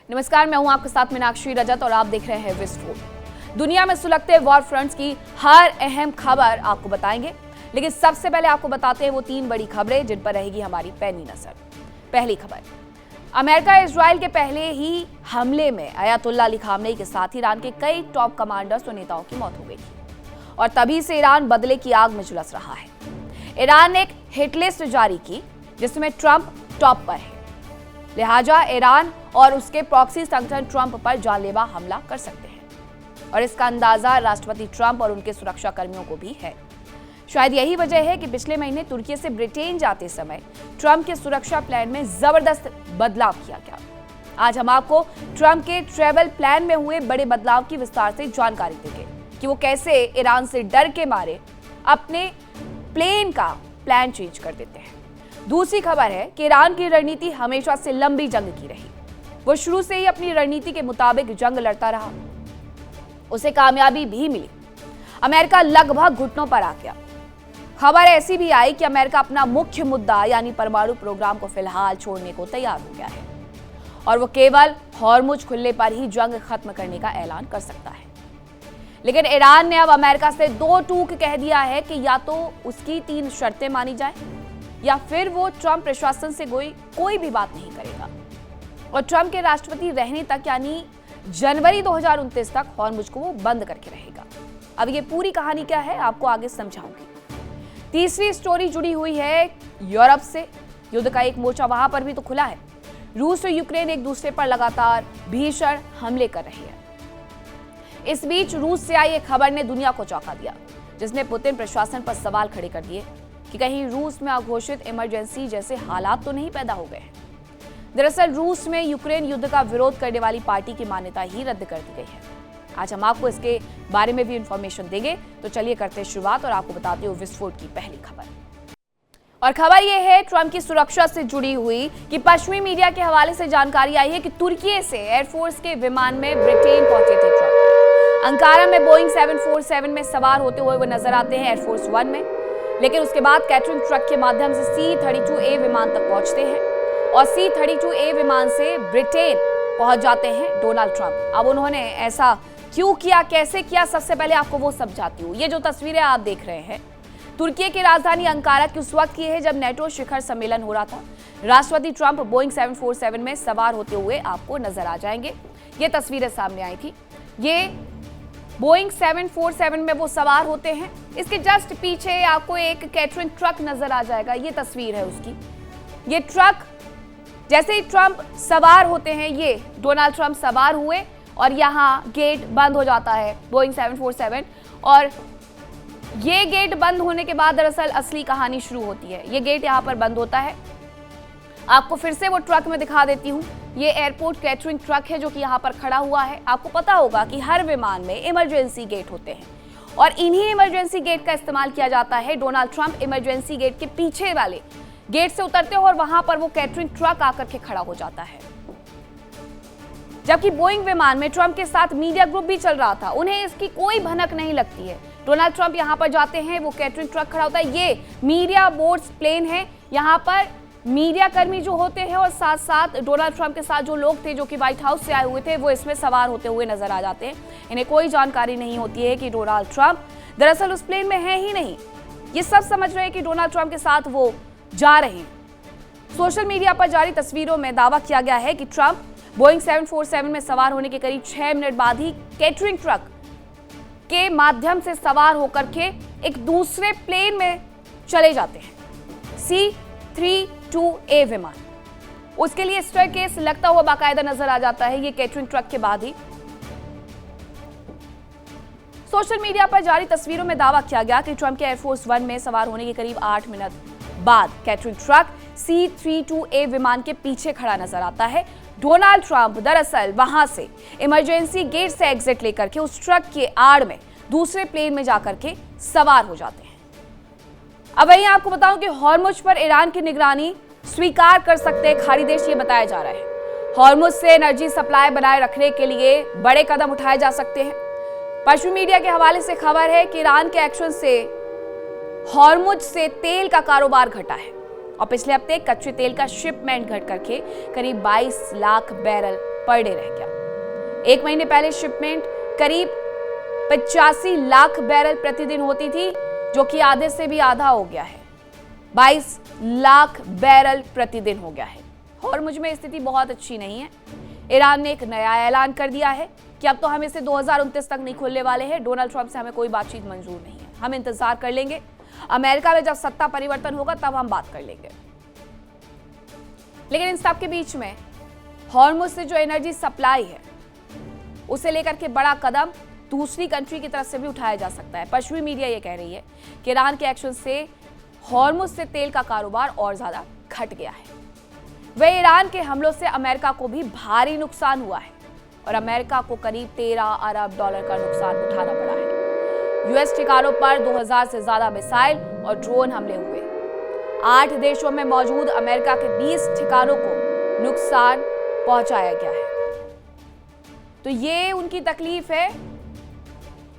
नमस्कार, मैं हूं आपके साथ मीनाक्षी रजत और आप देख रहे हैं विस्फोट। दुनिया में सुलगते वॉर फ्रंट्स की हर अहम खबर आपको बताएंगे, लेकिन सबसे पहले आपको बताते हैं वो 3 बड़ी खबरें जिन पर रहेगी हमारी पैनी नजर। पहली खबर, अमेरिका इजराइल के पहले ही हमले में अयातुल्ला अली खामनेई के साथ ईरान के कई टॉप कमांडर्स और नेताओं की मौत हो गई थी और तभी से ईरान बदले की आग में झुलस रहा है। ईरान ने एक हिट लिस्ट जारी की जिसमें ट्रंप टॉप पर है, लिहाजा ईरान और उसके प्रॉक्सी संगठन ट्रंप पर जानलेवा हमला कर सकते हैं और इसका अंदाजा राष्ट्रपति ट्रंप और उनके सुरक्षा कर्मियों को भी है। शायद यही वजह है कि पिछले महीने तुर्की से ब्रिटेन जाते समय ट्रंप के सुरक्षा प्लान में जबरदस्त बदलाव किया गया। आज हम आपको ट्रंप के ट्रैवल प्लान में हुए बड़े बदलाव की विस्तार से जानकारी देंगे कि वो कैसे ईरान से डर के मारे अपने प्लेन का प्लान चेंज कर देते हैं। दूसरी खबर है कि ईरान की रणनीति हमेशा से लंबी जंग की रही। वो शुरू से ही अपनी रणनीति के मुताबिक जंग लड़ता रहा, उसे कामयाबी भी मिली। अमेरिका लगभग घुटनों पर आ गया। खबर ऐसी भी आई कि अमेरिका अपना मुख्य मुद्दा यानी परमाणु प्रोग्राम को फिलहाल छोड़ने को तैयार हो गया है और वो केवल हॉर्मुज खुलने पर ही जंग खत्म करने का ऐलान कर सकता है। लेकिन ईरान ने अब अमेरिका से 2 टूक कह दिया है कि या तो उसकी 3 शर्तें मानी जाए या फिर वो ट्रंप प्रशासन से कोई भी बात नहीं करेगा और ट्रंप के राष्ट्रपति रहने तक यानी जनवरी 2029 तक हॉर्मुज को वो बंद करके रहेगा। अब ये पूरी कहानी क्या है आपको आगे समझाऊंगी। तीसरी स्टोरी जुड़ी हुई है यूरोप से। युद्ध का एक मोर्चा वहां पर भी तो खुला है। रूस और यूक्रेन एक दूसरे पर लगातार भीषण हमले कर रहे हैं। इस बीच रूस से आई एक खबर ने दुनिया को चौंका दिया, जिसने पुतिन प्रशासन पर सवाल खड़े कर दिए कि कहीं रूस में अघोषित इमरजेंसी जैसे हालात तो नहीं पैदा हो गए हैं। दरअसल रूस में यूक्रेन युद्ध का विरोध करने वाली पार्टी की मान्यता ही रद्द कर दी गई है। आज हम आपको इसके बारे में भी इंफॉर्मेशन देंगे, तो चलिए करते हैं शुरुआत और आपको बताते हैं विस्फोट की पहली खबर। और खबर यह है ट्रंप की सुरक्षा से जुड़ी हुई कि पश्चिमी मीडिया के हवाले से जानकारी आई है कि तुर्की से एयरफोर्स के विमान में ब्रिटेन पहुंचे थे ट्रंप। अंकारा में बोइंग 747 में सवार होते हुए वो नजर आते हैं एयरफोर्स 1 में, लेकिन उसके बाद कैटरिंग ट्रक के माध्यम से C-32A विमान तक पहुंचते हैं और C-32A विमान से ब्रिटेन पहुंच जाते हैं डोनाल्ड ट्रंप। अब उन्होंने ऐसा क्यों किया, कैसे किया, सबसे पहले आपको वो समझाती हूँ। ये जो तस्वीरें आप देख रहे हैं तुर्की की राजधानी अंकारा की उस वक्त की है जब नेटो शिखर सम्मेलन हो रहा था। राष्ट्रपति ट्रंप बोइंग 747 में सवार होते हुए आपको नजर आ जाएंगे। ये तस्वीरें सामने आई थी। ये बोइंग 747 में वो सवार होते हैं। इसके जस्ट पीछे आपको एक कैटरिंग ट्रक नजर आ जाएगा। ये तस्वीर है उसकी। ये ट्रक जैसे ही ट्रंप सवार होते हैं, ये डोनाल्ड ट्रंप सवार हुए और यहाँ गेट बंद हो जाता है बोइंग 747 और ये गेट बंद होने के बाद दरअसल असली कहानी शुरू होती है। ये गेट यहाँ पर बंद होता है। आपको फिर से वो ट्रक में दिखा देती हूँ। ये एयरपोर्ट कैटरिंग ट्रक है जो कि यहाँ पर खड़ा हुआ है। आपको पता होगा कि हर विमान में इमरजेंसी गेट होते हैं और इन्हीं इमरजेंसी गेट का इस्तेमाल किया जाता है। डोनाल्ड ट्रंप इमरजेंसी गेट के पीछे वाले गेट से उतरते हैं और वहां पर वो कैटरिंग ट्रक आकर के खड़ा हो जाता है। जबकि बोइंग विमान में ट्रंप के साथ मीडिया ग्रुप भी चल रहा था, उन्हें इसकी कोई भनक नहीं लगती है। डोनाल्ड ट्रंप यहां पर जाते हैं, वो कैटरिंग ट्रक खड़ा होता है। ये मीडिया बोर्ड्स प्लेन है। यहां पर मीडिया कर्मी जो होते हैं और साथ साथ डोनाल्ड ट्रंप के साथ जो लोग थे जो कि व्हाइट हाउस से आए हुए थे, वो इसमें सवार होते हुए नजर आ जाते हैं। इन्हें कोई जानकारी नहीं होती है कि डोनाल्ड ट्रंप दरअसल उस प्लेन में है ही नहीं। ये सब समझ रहे हैं कि डोनाल्ड ट्रंप के साथ वो जा रहे हैं। सोशल मीडिया पर जारी तस्वीरों में दावा किया गया है कि ट्रंप बोइंग 747 में सवार होने के करीब 6 मिनट बाद ही कैटरिंग ट्रक के माध्यम से सवार होकर के एक दूसरे प्लेन में चले जाते हैं, C-32A विमान। उसके लिए स्टेयरकेस लगता हुआ बाकायदा नजर आ जाता है। ये कैटरिंग ट्रक के बाद ही सोशल मीडिया पर जारी तस्वीरों में दावा किया गया कि ट्रंप के एयरफोर्स 1 में सवार होने के करीब 8 मिनट बाद कैटरिंग ट्रक C-32A विमान के पीछे खड़ा नजर आता है। डोनाल्ड ट्रंप दरअसल वहां से इमरजेंसी गेट से एग्जिट लेकर के उस ट्रक के आड़ में दूसरे प्लेन में जाकर के सवार हो जाते हैं। अब वहीं आपको बताऊं कि हॉर्मुज पर ईरान की निगरानी स्वीकार कर सकते हैं खाड़ी देश, ये बताया जा रहा है। हॉर्मुज से एनर्जी सप्लाई बनाए रखने के लिए बड़े कदम उठाए जा सकते हैं। पश्चिमी मीडिया के हवाले से खबर है कि ईरान के एक्शन से हॉर्मुज से तेल का कारोबार घटा है और पिछले हफ्ते कच्चे तेल का शिपमेंट घट करके करीब 22 लाख बैरल पर डे रह गया। एक महीने पहले शिपमेंट करीब 85 लाख बैरल प्रतिदिन होती थी, जो कि आधे से भी आधा हो गया है। 22 लाख बैरल प्रतिदिन हो गया है। और मुझ में स्थिति बहुत अच्छी नहीं है। ईरान ने एक नया ऐलान कर दिया है कि अब तो हम इसे 2029 तक नहीं खोलने वाले हैं। डोनाल्ड ट्रंप से हमें कोई बातचीत मंजूर नहीं है, हम इंतजार कर लेंगे। अमेरिका में जब सत्ता परिवर्तन होगा तब हम बात कर लेंगे। लेकिन इन सब के बीच में हॉर्मुज से जो एनर्जी सप्लाई है उसे लेकर के बड़ा कदम दूसरी कंट्री की तरफ से भी उठाया जा सकता है। पश्चिमी मीडिया ये कह रही है कि ईरान के एक्शन से हॉर्मुज से तेल का कारोबार और ज्यादा घट गया है। वह ईरान के हमलों से अमेरिका को भी भारी नुकसान हुआ है और अमेरिका को करीब 13 अरब डॉलर का नुकसान उठाना पड़ा है। यूएस ठिकानों पर 2000 से ज्यादा मिसाइल और ड्रोन हमले हुए। 8 देशों में मौजूद अमेरिका के 20 ठिकानों को नुकसान पहुंचाया गया है। तो ये उनकी तकलीफ है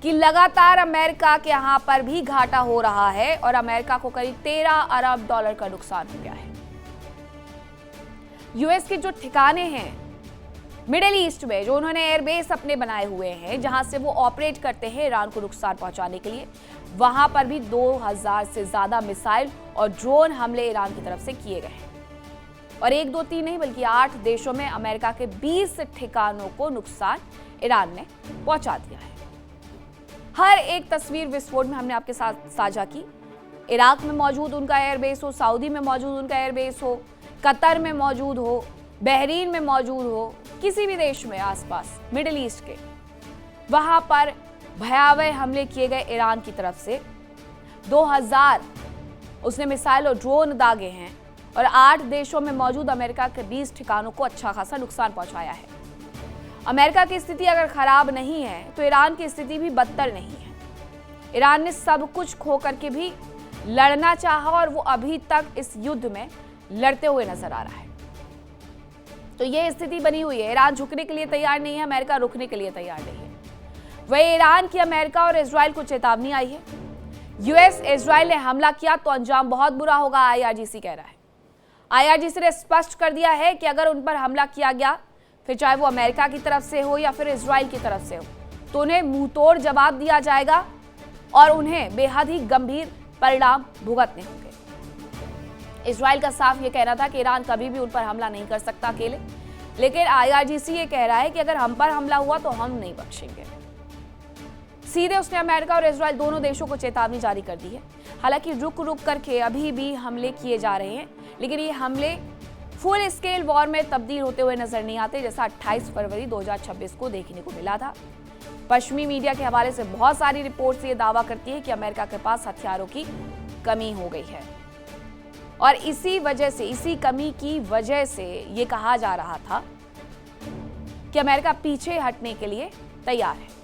कि लगातार अमेरिका के यहां पर भी घाटा हो रहा है और अमेरिका को करीब 13 अरब डॉलर का नुकसान हो गया है। यूएस के जो ठिकाने हैं मिडिल ईस्ट में, जो उन्होंने एयरबेस अपने बनाए हुए हैं जहां से वो ऑपरेट करते हैं ईरान को नुकसान पहुंचाने के लिए, वहां पर भी 2000 से ज्यादा मिसाइल और ड्रोन हमले ईरान की तरफ से किए गए हैं। और 1, 2, 3 नहीं बल्कि 8 देशों में अमेरिका के 20 ठिकानों को नुकसान ईरान ने पहुंचा दिया है। हर एक तस्वीर विस्फोट में हमने आपके साथ साझा की। इराक में मौजूद उनका एयरबेस हो, सऊदी में मौजूद उनका एयरबेस हो, कतर में मौजूद हो, बहरीन में मौजूद हो, किसी भी देश में आसपास मिडिल ईस्ट के, वहां पर भयावह हमले किए गए ईरान की तरफ से। 2000 उसने मिसाइल और ड्रोन दागे हैं और 8 देशों में मौजूद अमेरिका के 20 ठिकानों को अच्छा खासा नुकसान पहुंचाया है। अमेरिका की स्थिति अगर खराब नहीं है तो ईरान की स्थिति भी बदतर नहीं है। ईरान ने सब कुछ खो करके भी लड़ना चाहा और वो अभी तक इस युद्ध में लड़ते हुए नजर आ रहा है। तो ये स्थिति बनी हुई है। ईरान झुकने के लिए तैयार नहीं है, अमेरिका रुकने के लिए तैयार नहीं है। वही ईरान की अमेरिका और इजराइल को चेतावनी आई है। यूएस इजराइल ने हमला किया तो अंजाम बहुत बुरा होगा, आईआरजीसी कह रहा है। आईआरजीसी ने स्पष्ट कर दिया है कि अगर उन पर हमला किया गया, फिर चाहे वो अमेरिका की तरफ से हो या फिर इजराइल की तरफ से हो, तो उन्हें मुंहतोड़ जवाब दिया जाएगा और उन्हें बेहद ही गंभीर परिणाम भुगतने होंगे। इजराइल का साफ ये कहना था कि ईरान कभी भी उन पर हमला नहीं कर सकता अकेले, लेकिन आईआरजीसी ये कह रहा है कि अगर हम पर हमला हुआ तो हम नहीं बख्शेंगे। सीधे उसने अमेरिका और इजराइल दोनों देशों को चेतावनी जारी कर दी है। हालांकि रुक रुक करके अभी भी हमले किए जा रहे हैं, लेकिन ये हमले फुल स्केल वॉर में तब्दील होते हुए नजर नहीं आते, जैसा 28 फरवरी 2026 को देखने को मिला था। पश्चिमी मीडिया के हवाले से बहुत सारी रिपोर्ट्स ये दावा करती है कि अमेरिका के पास हथियारों की कमी हो गई है और इसी वजह से, इसी कमी की वजह से ये कहा जा रहा था कि अमेरिका पीछे हटने के लिए तैयार है।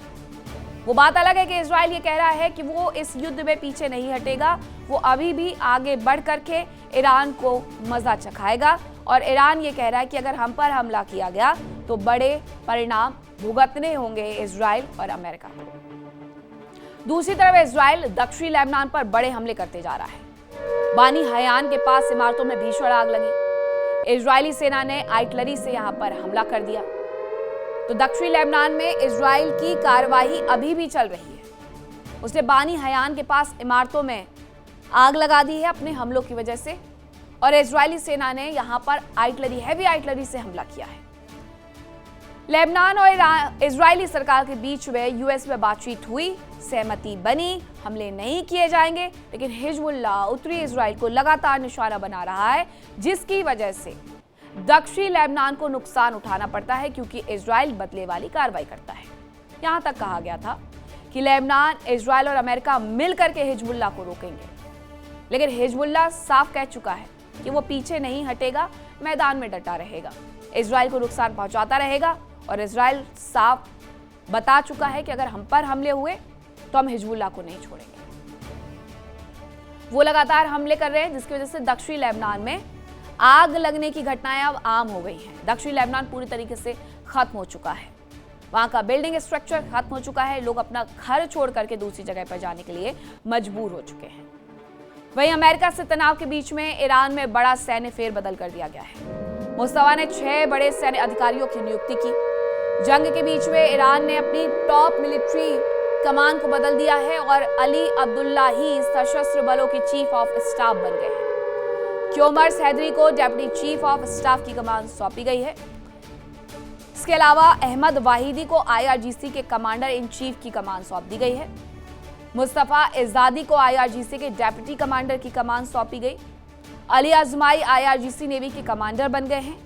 वो बात अलग है कि इजराइल ये कह रहा है कि वो इस युद्ध में पीछे नहीं हटेगा, वो अभी भी आगे बढ़ करके ईरान को मजा चखाएगा और ईरान ये कह रहा है कि अगर हम पर हमला किया गया तो बड़े परिणाम भुगतने होंगे इजराइल और अमेरिका को। दूसरी तरफ इजराइल दक्षिणी लेबनान पर बड़े हमले करते जा रहा है। बानी हयान के पास इमारतों में भीषण आग लगी। इजरायली सेना ने आर्टिलरी से यहां पर हमला कर दिया। तो दक्षिणी लेबनान में इजराइल की कार्रवाई अभी भी चल रही है। उसने बानी हयान के पास इमारतों में आग लगा दी है अपने हमलों की वजह से और इजरायली सेना ने यहां पर आर्टिलरी, हैवी आर्टिलरी से हमला किया है। लेबनान और इजरायली सरकार के बीच में यूएस में बातचीत हुई, सहमति बनी, हमले नहीं किए जाएंगे, लेकिन हिजबुल्लाह उत्तरी इजराइल को लगातार निशाना बना रहा है, जिसकी वजह से दक्षिणी लेबनान को नुकसान उठाना पड़ता है क्योंकि इजराइल बदले वाली कार्रवाई करता है। यहां तक कहा गया था कि लेबनान, इजराइल और अमेरिका मिलकर के हिजबुल्लाह को रोकेंगे, लेकिन हिजबुल्लाह साफ कह चुका है कि वो पीछे नहीं हटेगा, मैदान में डटा रहेगा, इजराइल को नुकसान पहुंचाता रहेगा और इजराइल साफ बता चुका है कि अगर हम पर हमले हुए तो हम हिजबुल्लाह को नहीं छोड़ेंगे। वो लगातार हमले कर रहे हैं, जिसकी वजह से दक्षिणी लेबनान में आग लगने की घटनाएं अब आम हो गई हैं। दक्षिणी लेबनान पूरी तरीके से खत्म हो चुका है, वहां का बिल्डिंग स्ट्रक्चर खत्म हो चुका है, लोग अपना घर छोड़ करके दूसरी जगह पर जाने के लिए मजबूर हो चुके हैं। वहीं अमेरिका से तनाव के बीच में ईरान में बड़ा सैन्य फेरबदल कर दिया गया है। मुस्तफा ने 6 बड़े सैन्य अधिकारियों की नियुक्ति की। जंग के बीच में ईरान ने अपनी टॉप मिलिट्री कमान को बदल दिया है और अली अब्दुल्लाही सशस्त्र बलों के चीफ ऑफ स्टाफ बन गए हैं। क्योमर हैदरी को डेप्यूटी चीफ ऑफ स्टाफ की कमान सौंपी गई है। इसके अलावा अहमद वाहिदी को IRGC के कमांडर इन चीफ की कमान सौंप दी गई है। मुस्तफा इजादी को IRGC के डेप्यूटी कमांडर की कमान सौंपी गई। अली अजमाई IRGC नेवी के कमांडर बन गए हैं।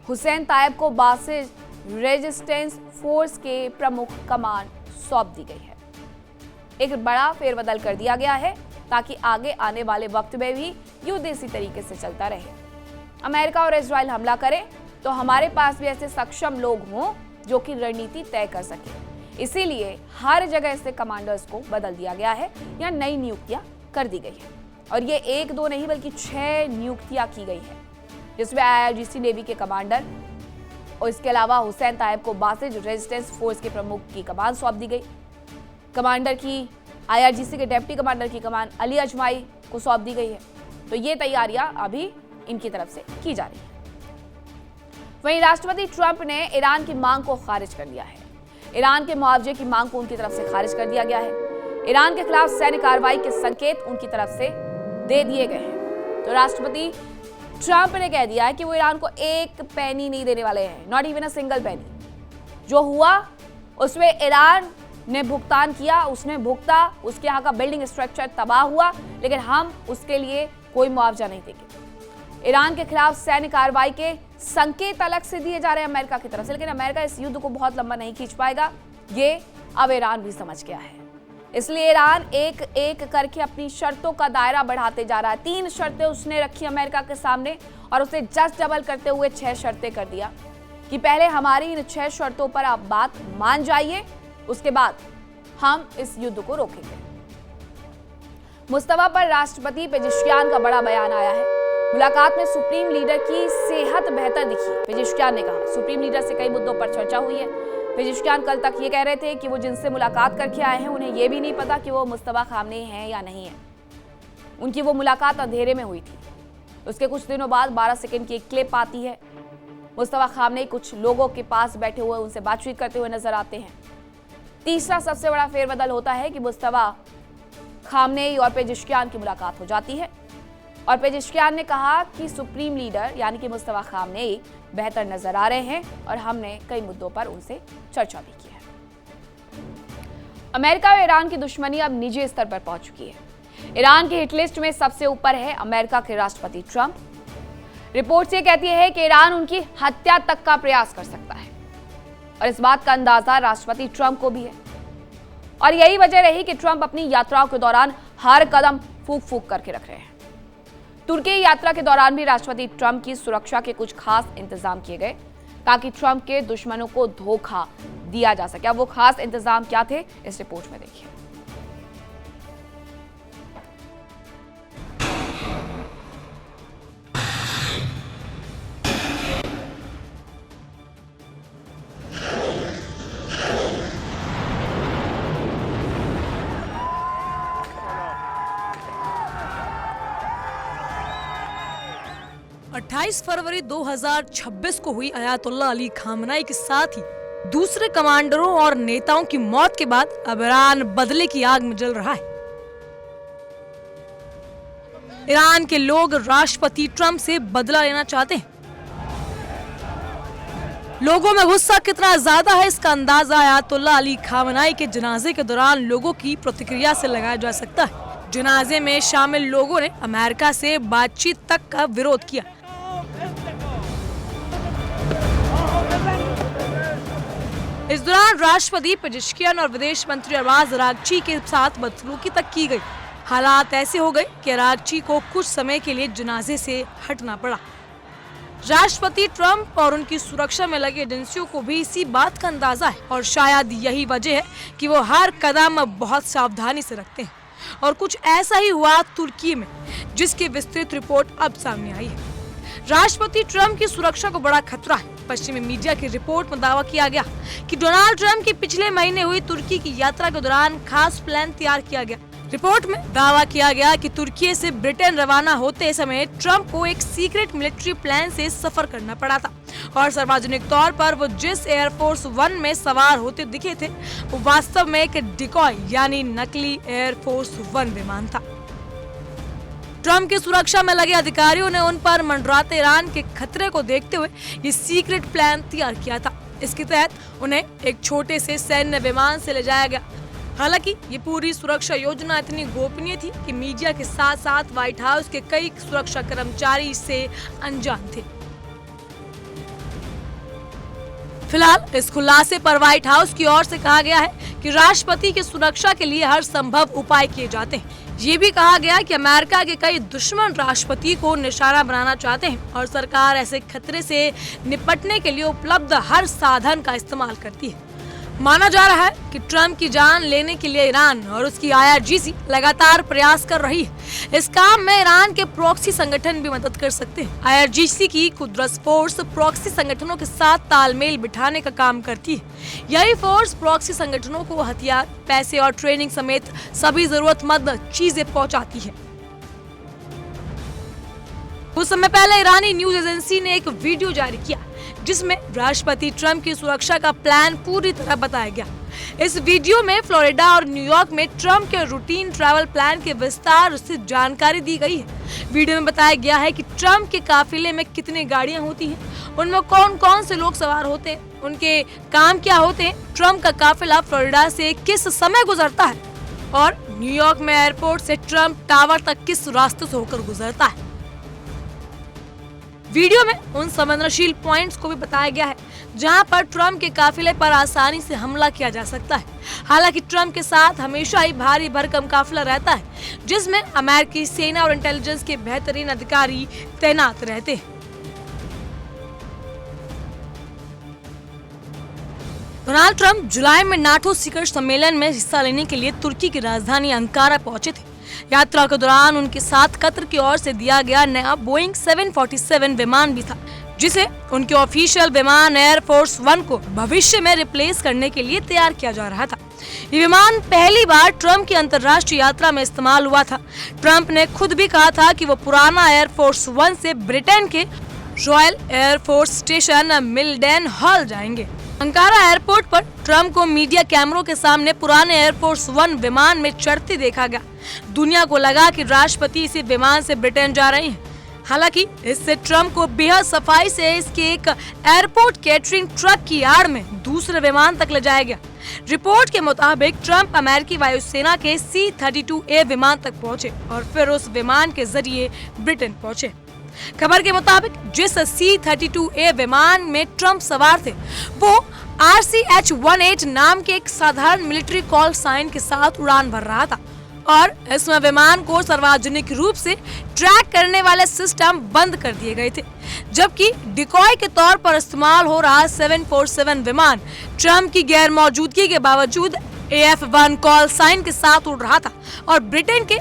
हुसैन तायब को बासिज रेजिस्टेंस फोर्स के प्रमुख कमान सौंप दी गई है। एक बड़ा फेरबदल कर दिया गया है ताकि आगे आने वाले वक्त में भी युद्ध इसी तरीके से चलता रहे। अमेरिका और इजराइल हमला करे तो हमारे पास भी ऐसे सक्षम लोग हों जो कि रणनीति तय कर सके। इसीलिए हर जगह ऐसे कमांडर्स को बदल दिया गया है या नई नियुक्तियां कर दी गई है। और ये 1-2 नहीं बल्कि 6 नियुक्तियां की गई है, जिसमें IRGC नेवी के कमांडर और इसके अलावा हुसैन तायब को बासिज रेजिस्टेंस फोर्स के प्रमुख की कमान सौंप दी गई। कमांडर की IRGC के डेप्यूटी कमांडर की कमान अली अजमाई को सौंप दी गई है। तो ये तैयारियां अभी इनकी तरफ से की जा रही है। वहीं राष्ट्रपति ट्रंप ने ईरान की मांग को खारिज कर दिया है। ईरान के मुआवजे की मांग को उनकी तरफ से खारिज कर दिया गया है। ईरान के खिलाफ सैन्य कार्रवाई के संकेत उनकी तरफ से दे दिए गए हैं। तो राष्ट्रपति ट्रंप ने कह दिया है कि वो ईरान को एक पैनी नहीं देने वाले हैं, नॉट इवन अ सिंगल पैनी। जो हुआ उसमें ईरान ने भुगतान किया, उसने भुगता, उसके यहाँ का बिल्डिंग स्ट्रक्चर तबाह हुआ, लेकिन हम उसके लिए कोई मुआवजा नहीं देंगे। ईरान के खिलाफ सैन्य कार्रवाई के संकेत अलग से दिए जा रहे हैं अमेरिका की तरफ से, लेकिन अमेरिका इस युद्ध को बहुत लंबा नहीं खींच पाएगा, ये अब ईरान भी समझ गया है। इसलिए ईरान एक एक करके अपनी शर्तों का दायरा बढ़ाते जा रहा है। 3 शर्तें उसने रखी अमेरिका के सामने और उसे जस्ट डबल करते हुए 6 शर्तें कर दिया कि पहले हमारी इन 6 शर्तों पर आप बात मान जाइए, उसके बाद हम इस युद्ध को रोकेंगे। मुस्तफा पर राष्ट्रपति पेजेश्कियान का बड़ा बयान आया है। मुलाकात में सुप्रीम लीडर की सेहत बेहतर दिखी, पेजेश्कियान ने कहा। सुप्रीम लीडर से कई मुद्दों पर चर्चा हुई है। पेजेश्कियान कल तक ये कह रहे थे कि वो जिनसे मुलाकात करके आए हैं उन्हें ये भी नहीं पता कि वो मुस्तफा खामनेई हैं या नहीं है। उनकी वो मुलाकात अंधेरे में हुई थी। उसके कुछ दिनों बाद 12 सेकंड की एक क्लिप आती है। मुस्तफा खामनेई कुछ लोगों के पास बैठे हुए उनसे बातचीत करते हुए नजर आते हैं। तीसरा सबसे बड़ा फेरबदल होता है कि मुस्तफा खामनेई और पेजेश्कियान की मुलाकात हो जाती है और पेजेश्कियान ने कहा कि सुप्रीम लीडर यानी कि मुस्तफा खामनेई बेहतर नजर आ रहे हैं और हमने कई मुद्दों पर उनसे चर्चा भी की है। अमेरिका और ईरान की दुश्मनी अब निजी स्तर पर पहुंच चुकी है। ईरान की हिट लिस्ट में सबसे ऊपर है अमेरिका के राष्ट्रपति ट्रंप। रिपोर्ट्स ये कहती है कि ईरान उनकी हत्या तक का प्रयास कर सकता है और इस बात का अंदाजा राष्ट्रपति ट्रंप को भी है। और यही वजह रही कि ट्रंप अपनी यात्राओं के दौरान हर कदम फूंक फूंक करके रख रहे हैं। तुर्की यात्रा के दौरान भी राष्ट्रपति ट्रंप की सुरक्षा के कुछ खास इंतजाम किए गए ताकि ट्रंप के दुश्मनों को धोखा दिया जा सके। अब वो खास इंतजाम क्या थे, इस रिपोर्ट में देखिए। 28 फरवरी 2026 को हुई अयातुल्ला अली खामनेई के साथ ही दूसरे कमांडरों और नेताओं की मौत के बाद अब ईरान बदले की आग में जल रहा है। ईरान के लोग राष्ट्रपति ट्रंप से बदला लेना चाहते हैं। लोगों में गुस्सा कितना ज्यादा है इसका अंदाजा अयातुल्ला अली खामनेई के जनाजे के दौरान लोगों की प्रतिक्रिया से लगाया जा सकता है। जनाजे में शामिल लोगों ने अमेरिका से बातचीत तक का विरोध किया। इस दौरान राष्ट्रपति पेजेश्कियान और विदेश मंत्री अब्बास अरागची के साथ बदसलूकी तक की गई। हालात ऐसे हो गए कि अरागची को कुछ समय के लिए जनाजे से हटना पड़ा। राष्ट्रपति ट्रंप और उनकी सुरक्षा में लगी एजेंसियों को भी इसी बात का अंदाजा है और शायद यही वजह है कि वो हर कदम बहुत सावधानी से रखते हैं। और कुछ ऐसा ही हुआ तुर्की में, जिसकी विस्तृत रिपोर्ट अब सामने आई है। राष्ट्रपति ट्रंप की सुरक्षा को बड़ा खतरा है। पश्चिमी मीडिया की रिपोर्ट में दावा किया गया कि डोनाल्ड ट्रंप की पिछले महीने हुई तुर्की की यात्रा के दौरान खास प्लान तैयार किया गया। रिपोर्ट में दावा किया गया कि तुर्की से ब्रिटेन रवाना होते समय ट्रंप को एक सीक्रेट मिलिट्री प्लान से सफर करना पड़ा था और सार्वजनिक तौर पर वो जिस एयरफोर्स वन में सवार होते दिखे थे वो वास्तव में एक डिकॉय यानी नकली एयरफोर्स वन विमान था। ट्रंप की सुरक्षा में लगे अधिकारियों ने उन पर मंडराते ईरान के खतरे को देखते हुए ये सीक्रेट प्लान तैयार किया था। इसके तहत उन्हें एक छोटे से सैन्य विमान से ले जाया गया। हालांकि ये पूरी सुरक्षा योजना इतनी गोपनीय थी कि मीडिया के साथ साथ व्हाइट हाउस के कई सुरक्षा कर्मचारी इससे अनजान थे। फिलहाल इस खुलासे पर व्हाइट हाउस की ओर से कहा गया है कि राष्ट्रपति की सुरक्षा के लिए हर संभव उपाय किए जाते हैं। ये भी कहा गया कि अमेरिका के कई दुश्मन राष्ट्रपति को निशाना बनाना चाहते हैं और सरकार ऐसे खतरे से निपटने के लिए उपलब्ध हर साधन का इस्तेमाल करती है। माना जा रहा है कि ट्रंप की जान लेने के लिए ईरान और उसकी IRGC लगातार प्रयास कर रही है। इस काम में ईरान के प्रॉक्सी संगठन भी मदद कर सकते हैं। IRGC की कुद्रस फोर्स प्रॉक्सी संगठनों के साथ तालमेल बिठाने का काम करती है। यही फोर्स प्रॉक्सी संगठनों को हथियार, पैसे और ट्रेनिंग समेत सभी जरूरतमंद चीजें पहुंचाती है। कुछ समय पहले ईरानी न्यूज एजेंसी ने एक वीडियो जारी किया जिसमें राष्ट्रपति ट्रंप की सुरक्षा का प्लान पूरी तरह बताया गया। इस वीडियो में फ्लोरिडा और न्यूयॉर्क में ट्रंप के रूटीन ट्रैवल प्लान के विस्तार से जानकारी दी गई है। वीडियो में बताया गया है कि ट्रंप के काफिले में कितनी गाड़ियां होती हैं, उनमें कौन कौन से लोग सवार होते हैं, उनके काम क्या होते हैं, ट्रंप का काफिला फ्लोरिडा से किस समय गुजरता है और न्यूयॉर्क में एयरपोर्ट से ट्रंप टावर तक किस रास्ते से होकर गुजरता है। वीडियो में उन संवेदनशील पॉइंट्स को भी बताया गया है जहां पर ट्रंप के काफिले पर आसानी से हमला किया जा सकता है। हालांकि ट्रंप के साथ हमेशा ही भारी भरकम काफिला रहता है जिसमें अमेरिकी सेना और इंटेलिजेंस के बेहतरीन अधिकारी तैनात रहते हैं। डोनाल्ड ट्रंप जुलाई में नाटो शिखर सम्मेलन में हिस्सा लेने के लिए तुर्की की राजधानी अंकारा पहुंचे थे। यात्रा के दौरान उनके साथ कतर की ओर से दिया गया नया बोइंग 747 विमान भी था जिसे उनके ऑफिशियल विमान एयरफोर्स वन को भविष्य में रिप्लेस करने के लिए तैयार किया जा रहा था। ये विमान पहली बार ट्रंप की अंतर्राष्ट्रीय यात्रा में इस्तेमाल हुआ था। ट्रंप ने खुद भी कहा था कि वो पुराना एयरफोर्स वन से ब्रिटेन के रॉयल एयरफोर्स स्टेशन मिल्डेन हॉल जाएंगे। अंकारा एयरपोर्ट पर ट्रंप को मीडिया कैमरों के सामने पुराने एयरफोर्स वन विमान में चढ़ते देखा गया। दुनिया को लगा कि राष्ट्रपति इसी विमान से ब्रिटेन जा रहे हैं। हालांकि इससे ट्रंप को बेहद सफाई से इसके एक एयरपोर्ट कैटरिंग ट्रक की आड़ में दूसरे विमान तक ले जाया गया। रिपोर्ट के मुताबिक ट्रंप अमेरिकी वायुसेना के C-32A विमान तक पहुंचे और फिर उस विमान के जरिए ब्रिटेन पहुंचे। खबर के मुताबिक जिस C-32A विमान में ट्रंप सवार थे वो RCH-18 नाम के एक साधारण मिलिट्री कॉल साइन के साथ उड़ान भर रहा था और इसमें विमान को सार्वजनिक रूप से ट्रैक करने वाले सिस्टम बंद कर दिए गए थे, जबकि डिकॉय के तौर पर इस्तेमाल हो रहा 747 विमान ट्रंप की गैर मौजूदगी के बावजूद AF-1 कॉल साइन के साथ उड़ रहा था और ब्रिटेन के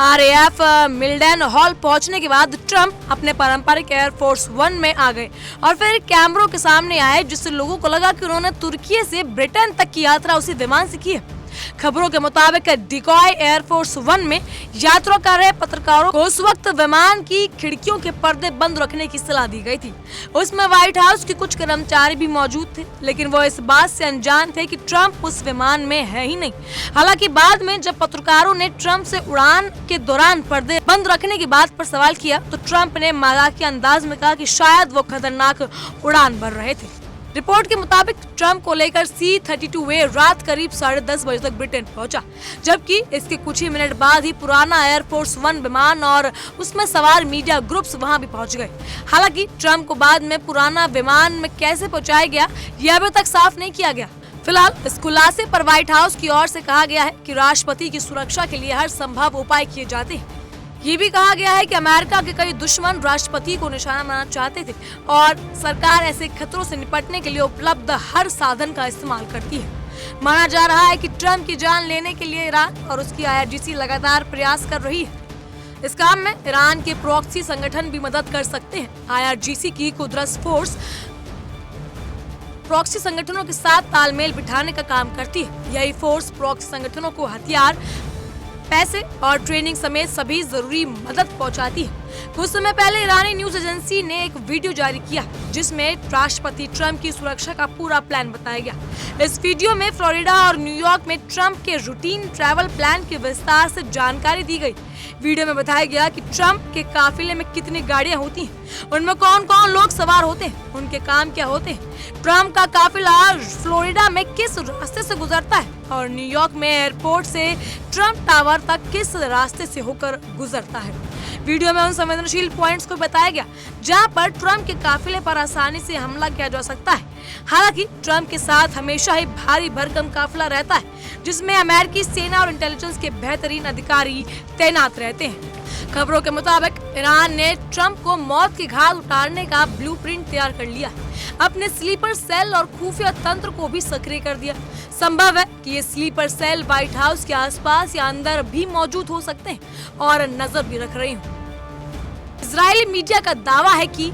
RAF मिल्डेन हॉल पहुंचने के बाद ट्रंप अपने पारंपरिक एयरफोर्स वन में आ गए और फिर कैमरों के सामने आए जिससे लोगों को लगा कि उन्होंने तुर्की से ब्रिटेन तक की यात्रा उसी विमान से की है। खबरों के मुताबिक डिकॉय एयरफोर्स वन में यात्रा कर रहे पत्रकारों को उस वक्त विमान की खिड़कियों के पर्दे बंद रखने की सलाह दी गई थी। उसमें व्हाइट हाउस के कुछ कर्मचारी भी मौजूद थे, लेकिन वो इस बात से अनजान थे कि ट्रंप उस विमान में है ही नहीं। हालांकि बाद में जब पत्रकारों ने ट्रंप से उड़ान के दौरान पर्दे बंद रखने की बात पर सवाल किया तो ट्रंप ने मजाकिया अंदाज में कहा कि शायद वो खतरनाक उड़ान भर रहे थे। रिपोर्ट के मुताबिक ट्रंप को लेकर C-32A रात करीब 10:30 बजे तक ब्रिटेन पहुंचा, जबकि इसके कुछ ही मिनट बाद ही पुराना एयरफोर्स वन विमान और उसमें सवार मीडिया ग्रुप्स वहां भी पहुंच गए। हालांकि ट्रंप को बाद में पुराना विमान में कैसे पहुंचाया गया यह अभी तक साफ नहीं किया गया। फिलहाल इस खुलासे पर व्हाइट हाउस की ओर से कहा गया है कि राष्ट्रपति की सुरक्षा के लिए हर संभव उपाय किए जाते हैं। ये भी कहा गया है कि अमेरिका के कई दुश्मन राष्ट्रपति को निशाना बनाना चाहते थे और सरकार ऐसे खतरों से निपटने के लिए उपलब्ध हर साधन का इस्तेमाल करती है। माना जा रहा है कि ट्रंप की जान लेने के लिए ईरान और उसकी IRGC लगातार प्रयास कर रही है। इस काम में ईरान के प्रॉक्सी संगठन भी मदद कर सकते हैं। IRGC की कुद्रस फोर्स प्रॉक्सी संगठनों के साथ तालमेल बिठाने का काम करती है। यही फोर्स प्रॉक्सी संगठनों को हथियार, पैसे और ट्रेनिंग समेत सभी जरूरी मदद पहुंचाती है। कुछ समय पहले ईरानी न्यूज एजेंसी ने एक वीडियो जारी किया जिसमें राष्ट्रपति ट्रंप की सुरक्षा का पूरा प्लान बताया गया। इस वीडियो में फ्लोरिडा और न्यूयॉर्क में ट्रंप के रूटीन ट्रैवल प्लान की विस्तार से जानकारी दी गई। वीडियो में बताया गया कि ट्रंप के काफिले में कितनी गाड़ियां होती हैं, उनमें कौन कौन लोग सवार होते हैं, उनके काम क्या होते हैं, ट्रंप का काफिला फ्लोरिडा में किस रास्ते से गुजरता है और न्यूयॉर्क में एयरपोर्ट से ट्रंप टावर तक किस रास्ते से होकर गुजरता है। वीडियो में उन संवेदनशील पॉइंट्स को बताया गया जहां पर ट्रंप के काफिले पर आसानी से हमला किया जा सकता है। हालांकि ट्रंप के साथ हमेशा ही भारी भरकम काफिला रहता है जिसमें अमेरिकी सेना और इंटेलिजेंस के बेहतरीन अधिकारी तैनात रहते हैं। खबरों के मुताबिक ईरान ने ट्रंप को मौत की घाट उतारने का ब्लूप्रिंट तैयार कर लिया, अपने स्लीपर सेल और खुफिया तंत्र को भी सक्रिय कर दिया। संभव है कि ये स्लीपर सेल व्हाइट हाउस के आसपास या अंदर भी मौजूद हो सकते हैं और नजर भी रख रहे हों। इजरायली मीडिया का दावा है कि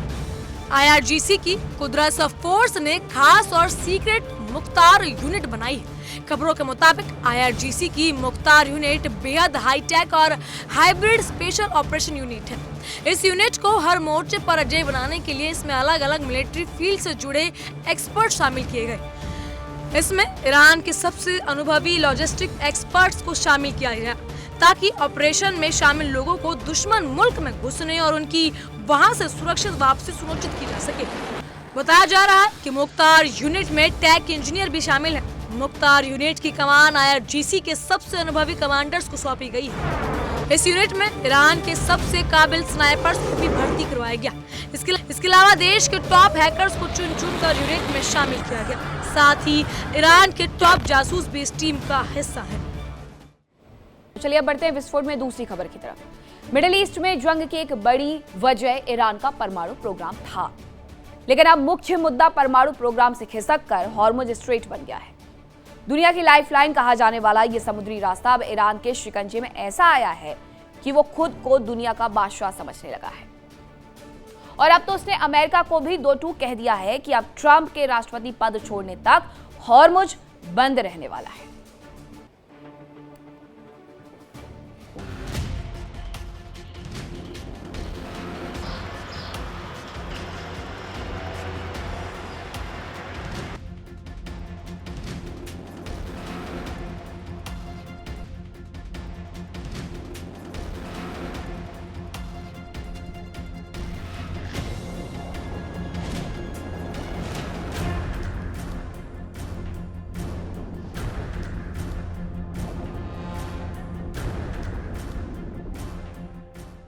IRGC की कुदरत फोर्स ने खास और सीक्रेट मुख्तार यूनिट बनाई है। खबरों के मुताबिक IRGC की मुख्तार यूनिट बेहद हाईटेक और हाइब्रिड स्पेशल ऑपरेशन यूनिट है। इस यूनिट को हर मोर्चे पर अजय बनाने के लिए इसमें अलग अलग मिलिट्री फील्ड से जुड़े एक्सपर्ट शामिल किए गए। इसमें ईरान के सबसे अनुभवी लॉजिस्टिक एक्सपर्ट्स को शामिल किया गया ताकि ऑपरेशन में शामिल लोगों को दुश्मन मुल्क में घुसने और उनकी वहां से सुरक्षित वापसी सुनिश्चित की जा सके। बताया जा रहा है कि मुख्तार यूनिट में टैक इंजीनियर भी शामिल है। मुख्तार यूनिट की कमान IRGC के सबसे अनुभवी कमांडर्स को सौंपी गई है। इस यूनिट में ईरान के सबसे काबिल स्नाइपर्स को भी भर्ती करवाया गया। इसके अलावा देश के टॉप हैकर्स को चुन कर यूनिट में शामिल किया गया। साथ ही ईरान के टॉप जासूस भी इस टीम का हिस्सा है। चलिए अब बढ़ते हैं विस्फोट में दूसरी खबर की तरफ। मिडिल ईस्ट में जंग की एक बड़ी वजह ईरान का परमाणु प्रोग्राम था, लेकिन अब मुख्य मुद्दा परमाणु प्रोग्राम से खिसककर हॉर्मुज स्ट्रेट बन गया है। दुनिया की लाइफलाइन कहा जाने वाला यह समुद्री रास्ता अब ईरान के शिकंजे में ऐसा आया है कि वो खुद को दुनिया का बादशाह समझने लगा है और अब तो उसने अमेरिका को भी दो टूक कह दिया है कि अब ट्रंप के राष्ट्रपति पद छोड़ने तक हॉर्मुज बंद रहने वाला है।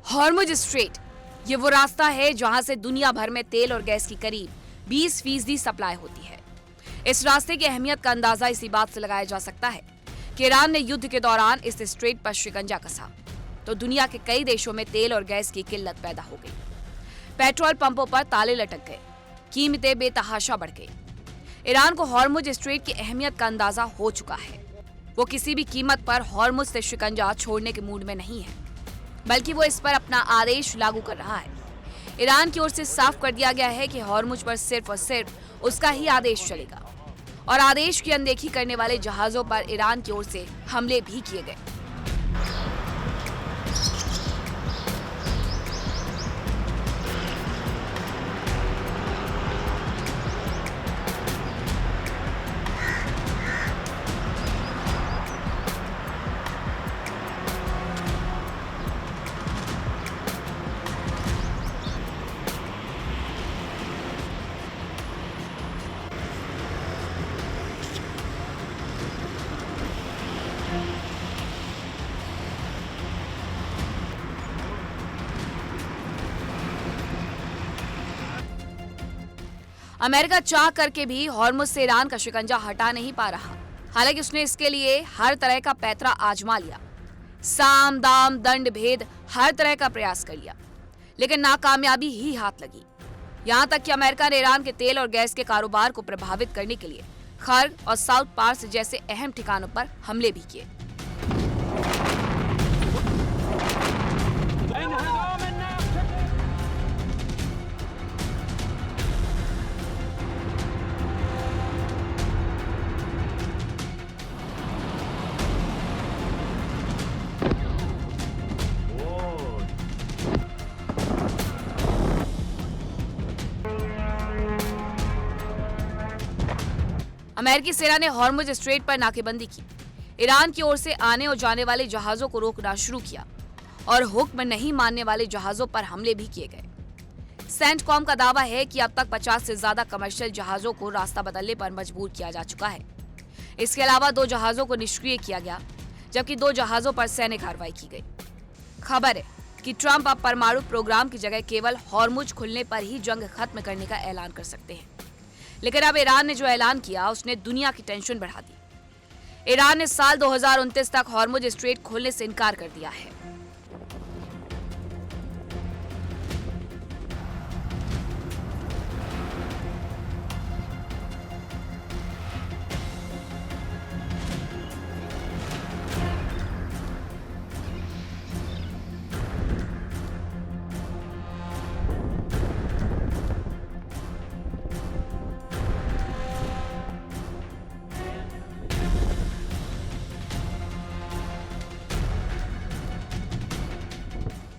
हॉर्मुज स्ट्रेट ये वो रास्ता है जहां से दुनिया भर में तेल और गैस की करीब 20% सप्लाई होती है। इस रास्ते की अहमियत का अंदाजा इसी बात से लगाया जा सकता है कि ईरान ने युद्ध के दौरान इस स्ट्रेट पर शिकंजा कसा तो दुनिया के कई देशों में तेल और गैस की किल्लत पैदा हो गई। पेट्रोल पंपों पर ताले लटक गए, कीमतें बेतहाशा बढ़ गई। ईरान को हॉर्मुज स्ट्रेट की अहमियत का अंदाजा हो चुका है। वो किसी भी कीमत पर हॉर्मुज से शिकंजा छोड़ने के मूड में नहीं है, बल्कि वो इस पर अपना आदेश लागू कर रहा है। ईरान की ओर से साफ कर दिया गया है कि हॉर्मुज पर सिर्फ और सिर्फ उसका ही आदेश चलेगा और आदेश की अनदेखी करने वाले जहाजों पर ईरान की ओर से हमले भी किए गए। अमेरिका चाह करके भी हॉर्मुज से ईरान का शिकंजा हटा नहीं पा रहा। हालांकि उसने इसके लिए हर तरह का पैतरा आजमा लिया, साम दाम दंड भेद हर तरह का प्रयास कर लिया, लेकिन नाकामयाबी ही हाथ लगी। यहां तक कि अमेरिका ने ईरान के तेल और गैस के कारोबार को प्रभावित करने के लिए खर्ग और साउथ पार्स जैसे अहम ठिकानों पर हमले भी किए। अमेरिकी सेना ने हॉर्मुज स्ट्रेट पर नाकेबंदी की, ईरान की ओर से आने और जाने वाले जहाजों को रोकना शुरू किया और हुक्म नहीं मानने वाले जहाजों पर हमले भी किए गए। सेंटकॉम का दावा है कि अब तक 50 से ज्यादा कमर्शियल जहाजों को रास्ता बदलने पर मजबूर किया जा चुका है। इसके अलावा 2 जहाजों को निष्क्रिय किया गया, जबकि 2 जहाजों पर सैन्य कार्रवाई की गई। खबर है कि ट्रंप अब परमाणु प्रोग्राम की जगह केवल हॉर्मुज खुलने पर ही जंग खत्म करने का ऐलान कर सकते हैं। लेकिन अब ईरान ने जो ऐलान किया उसने दुनिया की टेंशन बढ़ा दी। ईरान ने साल 2029 तक हॉर्मुज स्ट्रेट खोलने से इनकार कर दिया है।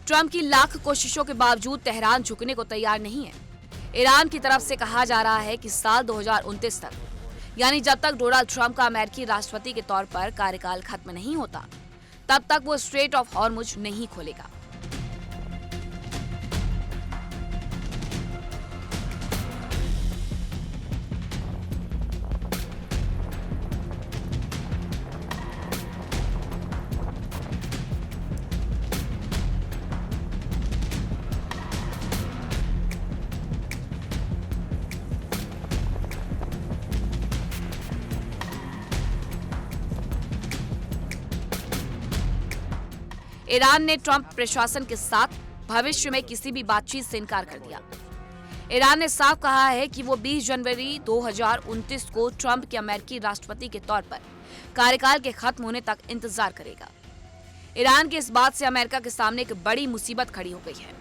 ट्रंप की लाख कोशिशों के बावजूद तेहरान झुकने को तैयार नहीं है। ईरान की तरफ से कहा जा रहा है कि साल 2029 तक, यानी जब तक डोनाल्ड ट्रंप का अमेरिकी राष्ट्रपति के तौर पर कार्यकाल खत्म नहीं होता, तब तक वो स्ट्रेट ऑफ हॉर्मुज नहीं खोलेगा। ईरान ने ट्रंप प्रशासन के साथ भविष्य में किसी भी बातचीत से इनकार कर दिया। ईरान ने साफ कहा है कि वो 20 जनवरी 2029 को ट्रंप के अमेरिकी राष्ट्रपति के तौर पर कार्यकाल के खत्म होने तक इंतजार करेगा। ईरान की इस बात से अमेरिका के सामने एक बड़ी मुसीबत खड़ी हो गई है।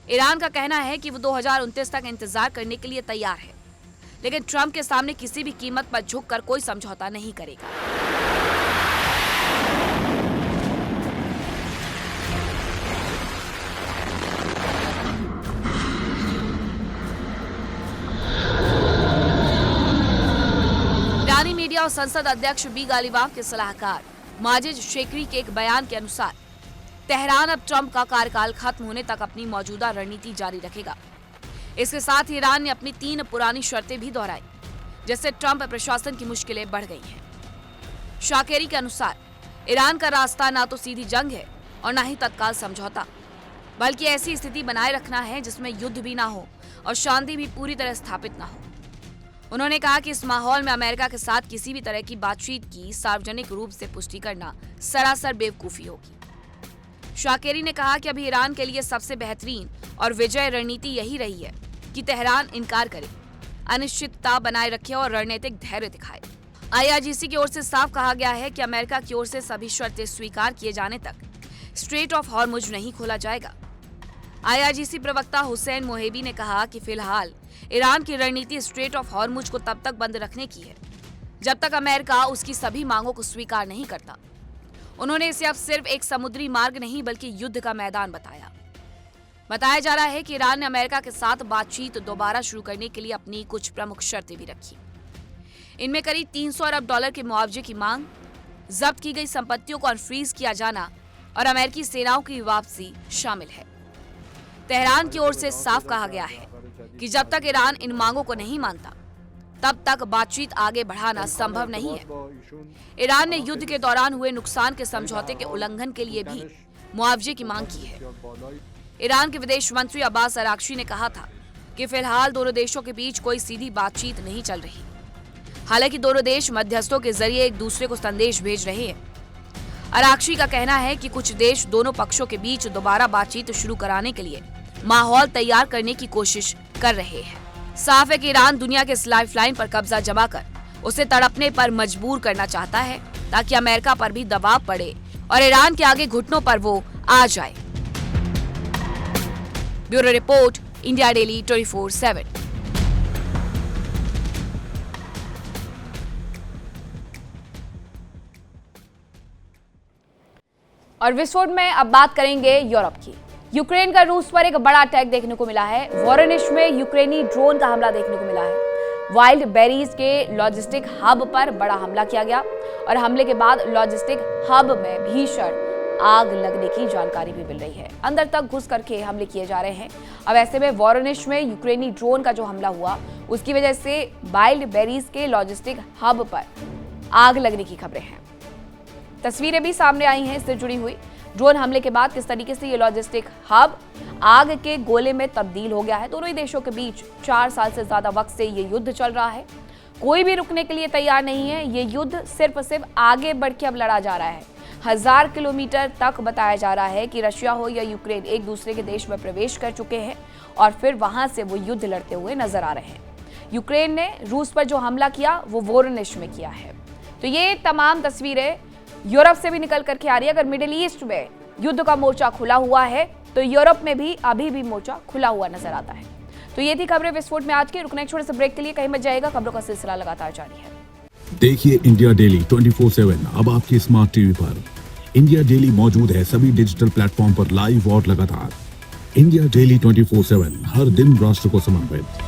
ईरान का कहना है कि वो 2029 तक इंतजार करने के लिए तैयार है, लेकिन ट्रंप के सामने किसी भी कीमत पर झुककर कोई समझौता नहीं करेगा। ईरानी मीडिया और संसद अध्यक्ष बी गालिबाफ के सलाहकार माजिद शेकरी के एक बयान के अनुसार तेहरान अब ट्रंप का कार्यकाल खत्म होने तक अपनी मौजूदा रणनीति जारी रखेगा। इसके साथ ही ईरान ने अपनी 3 पुरानी शर्तें भी दोहराई, जिससे ट्रंप प्रशासन की मुश्किलें बढ़ गई हैं। शाकेरी के अनुसार ईरान का रास्ता ना तो सीधी जंग है और ना ही तत्काल समझौता, बल्कि ऐसी स्थिति बनाए रखना है जिसमें युद्ध भी ना हो और शांति भी पूरी तरह स्थापित ना हो। उन्होंने कहा कि इस माहौल में अमेरिका के साथ किसी भी तरह की बातचीत की सार्वजनिक रूप से पुष्टि करना सरासर बेवकूफी होगी। शाकेरी ने कहा कि अभी ईरान के लिए सबसे बेहतरीन और विजय रणनीति यही रही है कि तेहरान इनकार करे, अनिश्चितता बनाए रखे और रणनीतिक धैर्य दिखाए। IRGC की ओर से साफ कहा गया है कि अमेरिका की ओर से सभी शर्तें स्वीकार किए जाने तक स्ट्रेट ऑफ हॉर्मुज नहीं खोला जाएगा। IRGC प्रवक्ता हुसैन मोहेबी ने कहा कि फिलहाल ईरान की रणनीति स्ट्रेट ऑफ हॉर्मुज को तब तक बंद रखने की है जब तक अमेरिका उसकी सभी मांगों को स्वीकार नहीं करता। उन्होंने इसे अब सिर्फ एक समुद्री मार्ग नहीं बल्कि युद्ध का मैदान बताया। बताया जा रहा है कि ईरान ने अमेरिका के साथ बातचीत दोबारा शुरू करने के लिए अपनी कुछ प्रमुख शर्तें भी रखी। इनमें करीब $300 अरब के मुआवजे की मांग, जब्त की गई संपत्तियों को अनफ्रीज किया जाना और अमेरिकी सेनाओं की वापसी शामिल है। तेहरान की ओर से साफ कहा गया है कि जब तक ईरान इन मांगों को नहीं मानता, तब तक बातचीत आगे बढ़ाना संभव नहीं है। ईरान ने युद्ध के दौरान हुए नुकसान के समझौते के उल्लंघन के लिए भी मुआवजे की मांग की है। ईरान के विदेश मंत्री अब्बास अराक्ची ने कहा था कि फिलहाल दोनों देशों के बीच कोई सीधी बातचीत नहीं चल रही। हालांकि दोनों देश मध्यस्थों के जरिए एक दूसरे को संदेश भेज रहे हैं। अराक्ची का कहना है कि कुछ देश दोनों पक्षों के बीच दोबारा बातचीत शुरू कराने के लिए माहौल तैयार करने की कोशिश कर रहे हैं। साफ है कि ईरान दुनिया के इस लाइफलाइन पर कब्जा जमा कर उसे तड़पने पर मजबूर करना चाहता है ताकि अमेरिका पर भी दबाव पड़े और ईरान के आगे घुटनों पर वो आ जाए। Bureau report, India daily 24/7। और विस्फोट में अब बात करेंगे यूरोप की। यूक्रेन का रूस पर एक बड़ा अटैक देखने को मिला है। वॉरनिश में यूक्रेनी ड्रोन का हमला देखने को मिला है। वाइल्ड बेरीज के लॉजिस्टिक हब पर बड़ा हमला किया गया और हमले के बाद लॉजिस्टिक हब में भीषण आग लगने की जानकारी भी मिल रही है। अंदर तक घुस करके हमले किए जा रहे हैं। अब ऐसे में वोरोनिश में यूक्रेनी ड्रोन का जो हमला हुआ उसकी वजह से वाइल्ड बेरीज के लॉजिस्टिक हब पर आग लगने की खबरें हैं। तस्वीरें भी सामने आई हैं इससे जुड़ी हुई। ड्रोन हमले के बाद किस तरीके से ये लॉजिस्टिक हब आग के गोले में तब्दील हो गया है। दोनों ही देशों के बीच 4 साल से ज्यादा वक्त से ये युद्ध चल रहा है। कोई भी रुकने के लिए तैयार नहीं है। ये युद्ध सिर्फ आगे बढ़ के अब लड़ा जा रहा है। 1000 किलोमीटर तक बताया जा रहा है कि रशिया हो या यूक्रेन एक दूसरे के देश में प्रवेश कर चुके हैं और फिर वहां से वो युद्ध लड़ते हुए नजर आ रहे हैं। यूक्रेन ने रूस पर जो हमला किया वो वोरोनिश में किया है। तो ये तमाम तस्वीरें यूरोप से भी निकल करके आ रही है। अगर मिडिल ईस्ट में युद्ध का मोर्चा खुला हुआ है तो यूरोप में भी अभी भी मोर्चा खुला हुआ नजर आता है। तो ये थी खबरें विस्फोट में आज की। रुकने एक छोटे से ब्रेक के लिए कहीं मत जाएगा, खबरों का सिलसिला लगातार जारी है। देखिए इंडिया डेली 24/7 अब आपके स्मार्ट टीवी पर। इंडिया डेली मौजूद है सभी डिजिटल प्लेटफॉर्म पर लाइव और लगातार। इंडिया डेली 24/7 हर दिन राष्ट्र को समर्पित।